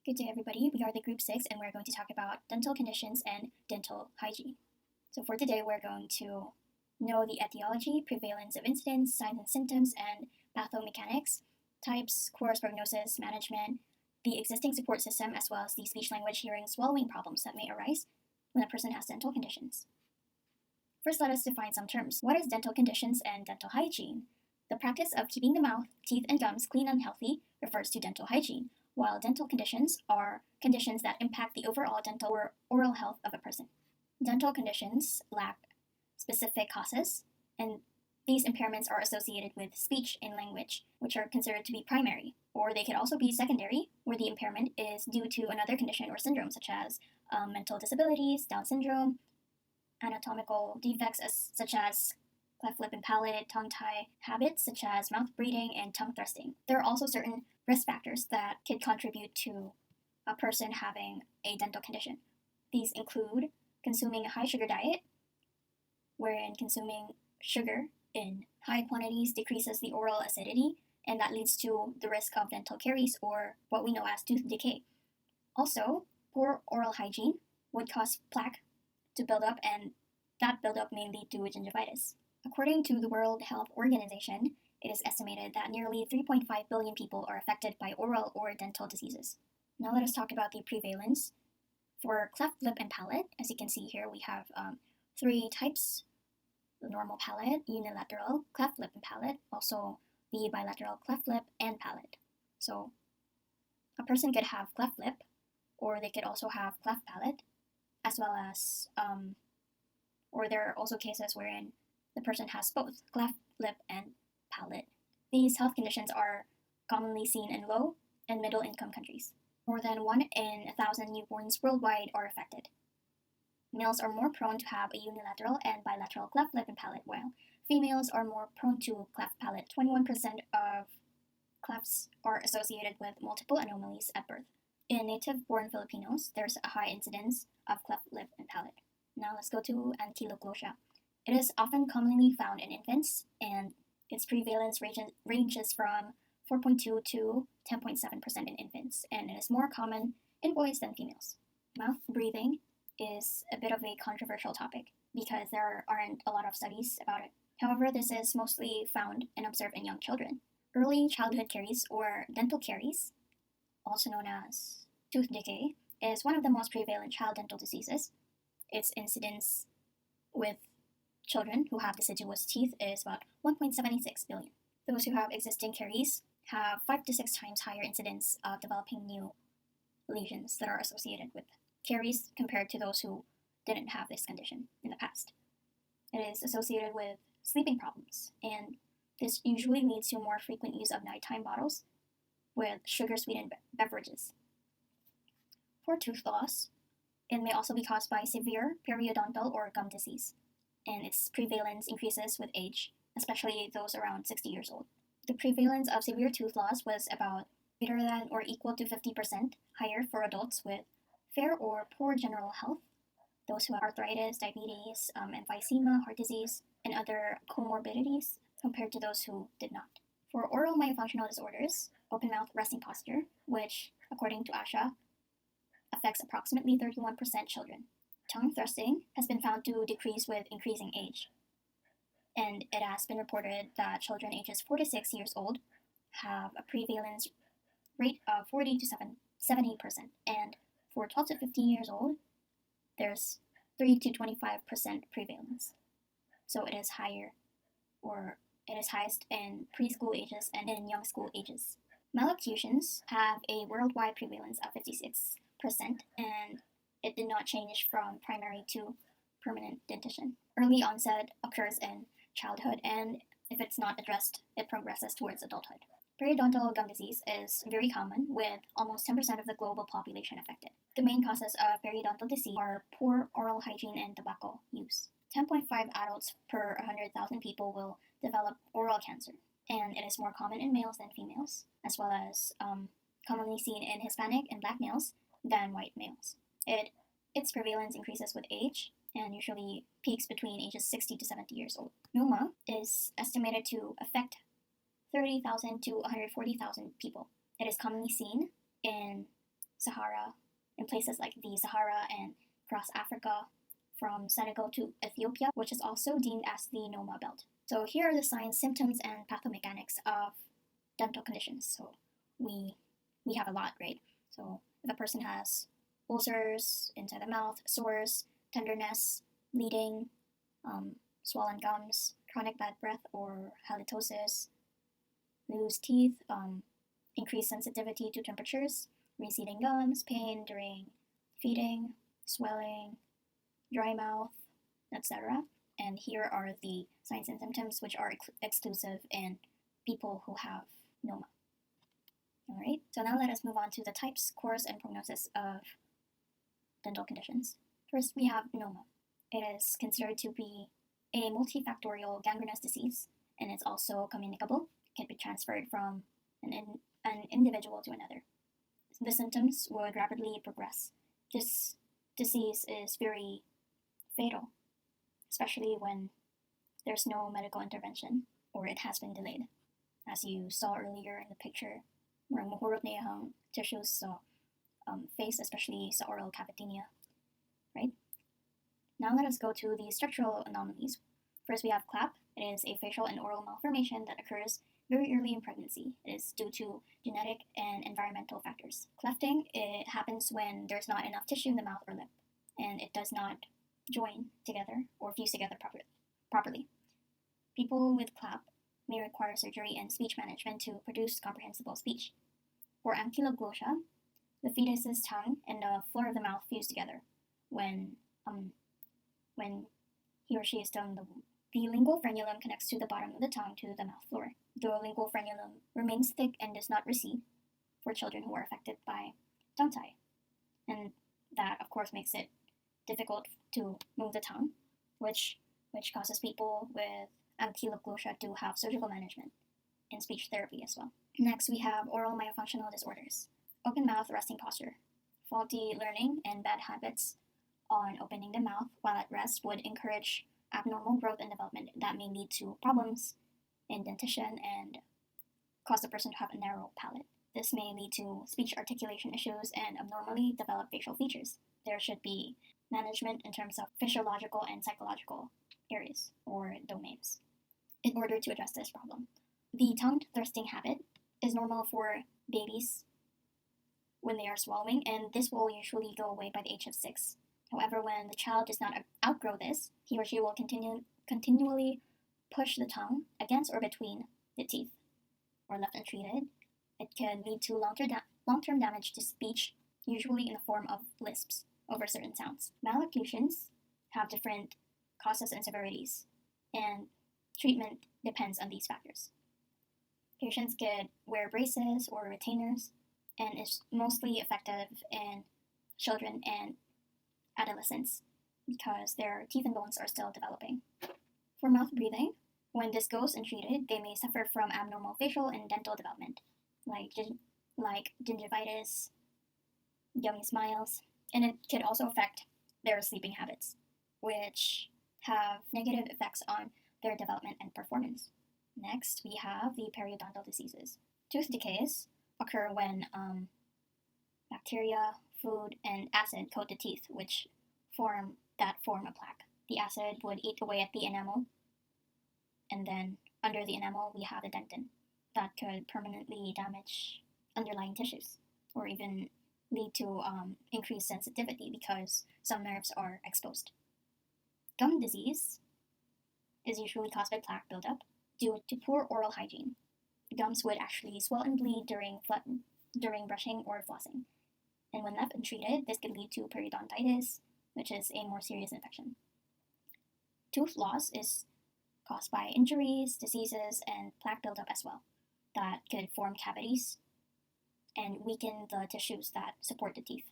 Good day, everybody. We are the Group 6, and we're going to talk about dental conditions and dental hygiene. So for today, we're going to know the etiology, prevalence of incidents, signs and symptoms, and pathomechanics, types, course, prognosis, management, the existing support system, as well as the speech, language, hearing, swallowing problems that may arise when a person has dental conditions. First, let us define some terms. What is dental conditions and dental hygiene? The practice of keeping the mouth, teeth, and gums clean and healthy refers to dental hygiene, while dental conditions are conditions that impact the overall dental or oral health of a person. Dental conditions lack specific causes, and these impairments are associated with speech and language, which are considered to be primary, or they could also be secondary, where the impairment is due to another condition or syndrome, such as mental disabilities, Down syndrome, anatomical defects such as cleft lip and palate, tongue tie habits such as mouth breathing and tongue thrusting. There are also certain risk factors that could contribute to a person having a dental condition. These include consuming a high sugar diet, wherein consuming sugar in high quantities decreases the oral acidity, and that leads to the risk of dental caries, or what we know as tooth decay. Also, poor oral hygiene would cause plaque to build up, and that buildup may lead to gingivitis. According to the World Health Organization, it is estimated that nearly 3.5 billion people are affected by oral or dental diseases. Now let us talk about the prevalence. For cleft lip and palate, as you can see here, we have three types: the normal palate, unilateral cleft lip and palate, also the bilateral cleft lip and palate. So a person could have cleft lip, or they could also have cleft palate, as well as, or there are also cases wherein the person has both cleft lip and palate. These health conditions are commonly seen in low and middle income countries. More than 1 in 1,000 newborns worldwide are affected. Males are more prone to have a unilateral and bilateral cleft lip and palate, while females are more prone to cleft palate. 21% of clefts are associated with multiple anomalies at birth. In native-born Filipinos, there's a high incidence of cleft lip and palate. Now let's go to Ankyloglossia. It is often commonly found in infants, and its prevalence ranges from 4.2 to 10.7% in infants, and it is more common in boys than females. Mouth breathing is a bit of a controversial topic because there aren't a lot of studies about it. However, this is mostly found and observed in young children. Early childhood caries, or dental caries, also known as tooth decay, is one of the most prevalent child dental diseases. Its incidence with children who have deciduous teeth is about 1.76 billion. Those who have existing caries have 5 to 6 times higher incidence of developing new lesions that are associated with caries compared to those who didn't have this condition in the past. It is associated with sleeping problems, and this usually leads to more frequent use of nighttime bottles with sugar-sweetened beverages. For tooth loss, it may also be caused by severe periodontal or gum disease, and its prevalence increases with age, especially those around 60 years old. The prevalence of severe tooth loss was about greater than or equal to 50% higher for adults with fair or poor general health, those who have arthritis, diabetes, emphysema, heart disease, and other comorbidities, compared to those who did not. For oral myofunctional disorders, open mouth resting posture, which, according to ASHA, affects approximately 31% children. Tongue thrusting has been found to decrease with increasing age, and it has been reported that children ages 4 to 6 years old have a prevalence rate of 40 to 70%, and for 12 to 15 years old, there's 3 to 25% prevalence. So it is higher, or it is highest in preschool ages and in young school ages. Malocclusions have a worldwide prevalence of 56%, and it did not change from primary to permanent dentition. Early onset occurs in childhood, and if it's not addressed, it progresses towards adulthood. Periodontal gum disease is very common, with almost 10% of the global population affected. The main causes of periodontal disease are poor oral hygiene and tobacco use. 10.5 adults per 100,000 people will develop oral cancer, and it is more common in males than females, as well as commonly seen in Hispanic and Black males than white males. Its prevalence increases with age and usually peaks between ages 60 to 70 years old. Noma is estimated to affect 30,000 to 140,000 people. It is commonly seen in Sahara, in places like the Sahara and across Africa, from Senegal to Ethiopia, which is also deemed as the Noma Belt. So here are the signs, symptoms, and pathomechanics of dental conditions. So we have a lot, right? So if a person has ulcers inside the mouth, sores, tenderness, bleeding, swollen gums, chronic bad breath or halitosis, loose teeth, increased sensitivity to temperatures, receding gums, pain during feeding, swelling, dry mouth, etc. And here are the signs and symptoms which are exclusive in people who have Noma. Alright, so now let us move on to the types, course, and prognosis of dental conditions. First, we have Noma. It is considered to be a multifactorial gangrenous disease, and it's also communicable. It can be transferred from an individual to another. The symptoms would rapidly progress. This disease is very fatal, especially when there's no medical intervention or it has been delayed. As you saw earlier in the picture, marang mahurot na yung tissues sa face, especially sa oral cavity niya, right? Now let us go to the structural anomalies. First, we have CLAP. It is a facial and oral malformation that occurs very early in pregnancy. It is due to genetic and environmental factors. Clefting, it happens when there's not enough tissue in the mouth or lip, and it does not join together or fuse together properly. People with CLAP may require surgery and speech management to produce comprehensible speech. For Ankyloglossia, the fetus's tongue and the floor of the mouth fuse together when he or she is still in the womb. The lingual frenulum connects to the bottom of the tongue to the mouth floor. The lingual frenulum remains thick and does not recede for children who are affected by tongue tie. And that, of course, makes it difficult to move the tongue, which causes people with Ankyloglossia to have surgical management and speech therapy as well. Next, we have oral myofunctional disorders. Open mouth resting posture. Faulty learning and bad habits on opening the mouth while at rest would encourage abnormal growth and development that may lead to problems in dentition and cause the person to have a narrow palate. This may lead to speech articulation issues and abnormally developed facial features. There should be management in terms of physiological and psychological areas or domains in order to address this problem. The tongue thrusting habit is normal for babies when they are swallowing, and this will usually go away by the age of 6. However, when the child does not outgrow this, he or she will continually push the tongue against or between the teeth. Or left untreated, it can lead to long-term damage to speech, usually in the form of lisps over certain sounds. Malocclusions have different causes and severities, and treatment depends on these factors. Patients could wear braces or retainers, and is mostly effective in children and adolescents because their teeth and bones are still developing. For mouth breathing, when this goes untreated, they may suffer from abnormal facial and dental development, like gingivitis, gummy smiles, and it could also affect their sleeping habits, which have negative effects on their development and performance. Next, we have the periodontal diseases. Tooth decays occur when bacteria, food, and acid coat the teeth, which form a plaque. The acid would eat away at the enamel, and then under the enamel we have the dentin that could permanently damage underlying tissues or even lead to increased sensitivity because some nerves are exposed. Gum disease is usually caused by plaque buildup due to poor oral hygiene. The gums would actually swell and bleed during brushing or flossing. And when left untreated, this could lead to periodontitis, which is a more serious infection. Tooth loss is caused by injuries, diseases, and plaque buildup as well that could form cavities and weaken the tissues that support the teeth.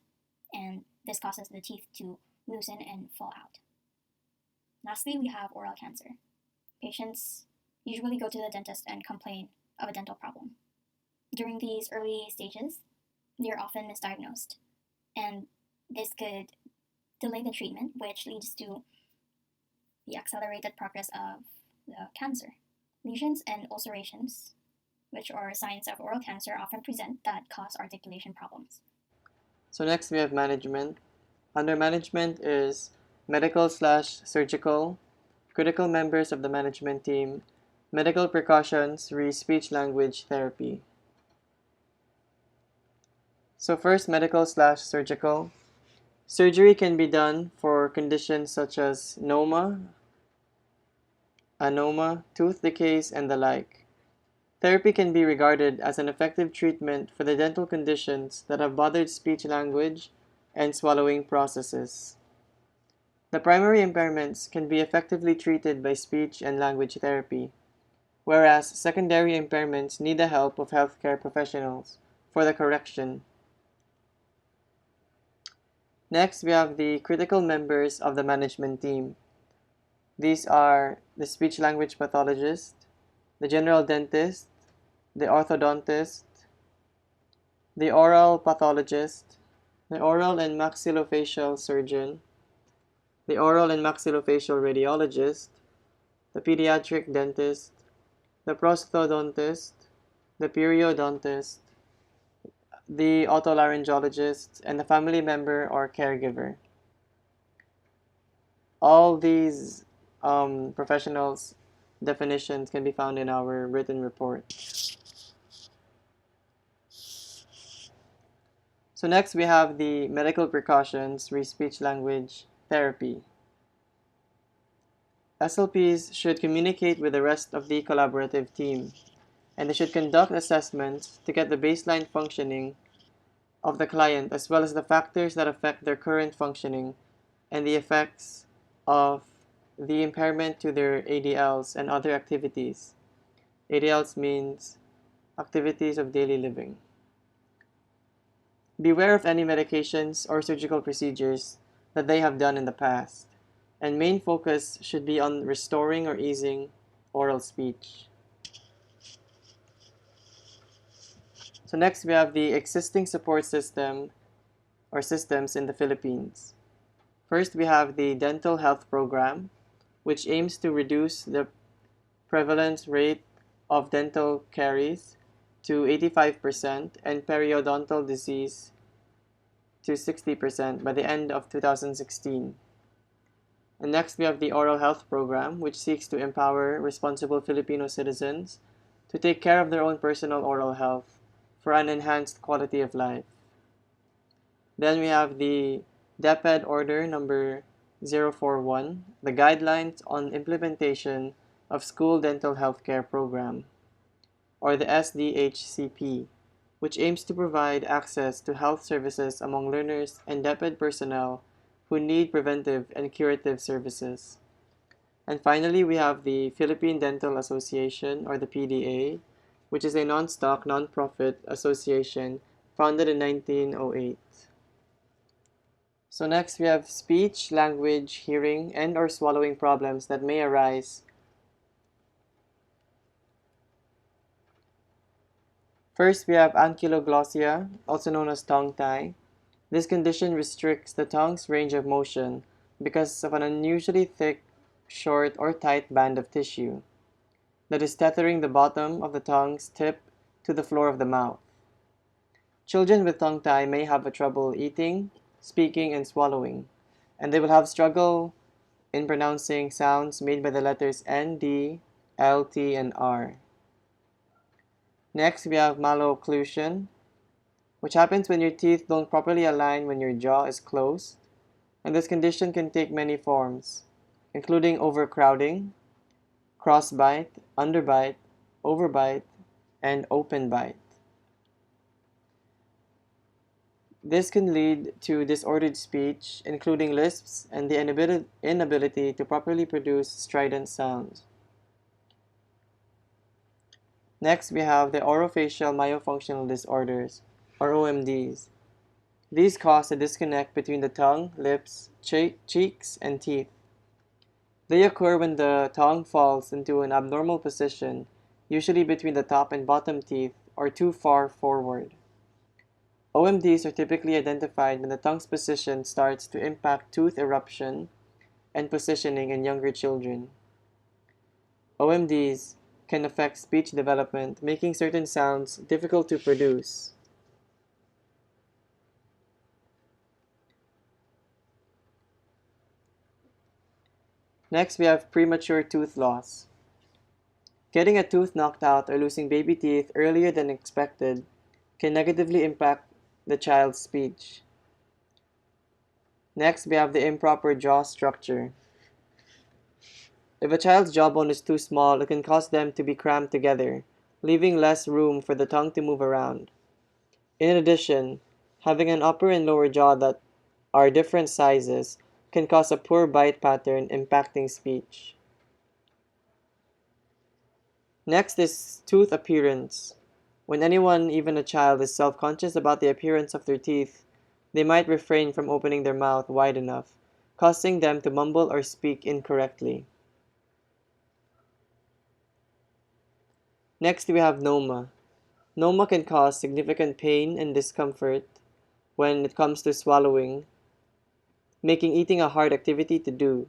And this causes the teeth to loosen and fall out. Lastly, we have oral cancer. Patients usually go to the dentist and complain of a dental problem. During these early stages, they are often misdiagnosed, and this could delay the treatment, which leads to the accelerated progress of the cancer. Lesions and ulcerations, which are signs of oral cancer, often present that cause articulation problems. So next we have management. Under management is medical/surgical, critical members of the management team, medical precautions, speech language therapy. So first, medical/surgical. Surgery can be done for conditions such as noma, anoma, tooth decays, and the like. Therapy can be regarded as an effective treatment for the dental conditions that have bothered speech language and swallowing processes. The primary impairments can be effectively treated by speech and language therapy, whereas secondary impairments need the help of healthcare professionals for the correction. Next, we have the critical members of the management team. These are the speech language pathologist, the general dentist, the orthodontist, the oral pathologist, the oral and maxillofacial surgeon, the oral and maxillofacial radiologist, the pediatric dentist, the prosthodontist, the periodontist, the otolaryngologist, and the family member or caregiver. All these professionals' definitions can be found in our written report. So next we have the medical precautions re speech language therapy. SLPs should communicate with the rest of the collaborative team, and they should conduct assessments to get the baseline functioning of the client as well as the factors that affect their current functioning and the effects of the impairment to their ADLs and other activities. ADLs means activities of daily living. Beware of any medications or surgical procedures that they have done in the past, and main focus should be on restoring or easing oral speech. So next we have the existing support system or systems in the Philippines. First, we have the Dental Health Program, which aims to reduce the prevalence rate of dental caries to 85% and periodontal disease to 60% by the end of 2016. And next, we have the Oral Health Program, which seeks to empower responsible Filipino citizens to take care of their own personal oral health for an enhanced quality of life. Then we have the DepEd Order number 041, the Guidelines on Implementation of School Dental Healthcare Program, or the SDHCP, which aims to provide access to health services among learners and DepEd personnel who need preventive and curative services. And finally, we have the Philippine Dental Association, or the PDA, which is a non-stock, non-profit association founded in 1908. So next we have speech, language, hearing, and or swallowing problems that may arise. First, we have Ankyloglossia, also known as tongue tie. This condition restricts the tongue's range of motion because of an unusually thick, short, or tight band of tissue that is tethering the bottom of the tongue's tip to the floor of the mouth. Children with tongue tie may have trouble eating, speaking, and swallowing, and they will have struggle in pronouncing sounds made by the letters N, D, L, T, and R. Next, we have malocclusion, which happens when your teeth don't properly align when your jaw is closed, and this condition can take many forms, including overcrowding, crossbite, underbite, overbite, and open bite. This can lead to disordered speech, including lisps and the inability to properly produce strident sounds. Next, we have the orofacial myofunctional disorders, or OMDs. These cause a disconnect between the tongue, lips, cheeks, and teeth. They occur when the tongue falls into an abnormal position, usually between the top and bottom teeth, or too far forward. OMDs are typically identified when the tongue's position starts to impact tooth eruption and positioning in younger children. OMDs can affect speech development, making certain sounds difficult to produce. Next, we have premature tooth loss. Getting a tooth knocked out or losing baby teeth earlier than expected can negatively impact the child's speech. Next, we have the improper jaw structure. If a child's jawbone is too small, it can cause them to be crammed together, leaving less room for the tongue to move around. In addition, having an upper and lower jaw that are different sizes can cause a poor bite pattern, impacting speech. Next is tooth appearance. When anyone, even a child, is self-conscious about the appearance of their teeth, they might refrain from opening their mouth wide enough, causing them to mumble or speak incorrectly. Next, we have noma. Noma can cause significant pain and discomfort when it comes to swallowing, making eating a hard activity to do.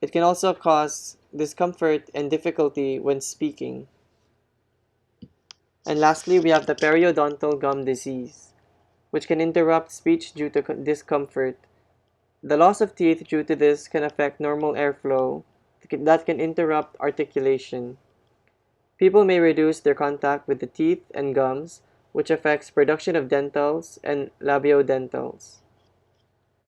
It can also cause discomfort and difficulty when speaking. And lastly, we have the periodontal gum disease, which can interrupt speech due to discomfort. The loss of teeth due to this can affect normal airflow that can interrupt articulation. People may reduce their contact with the teeth and gums, which affects production of dentals and labiodentals.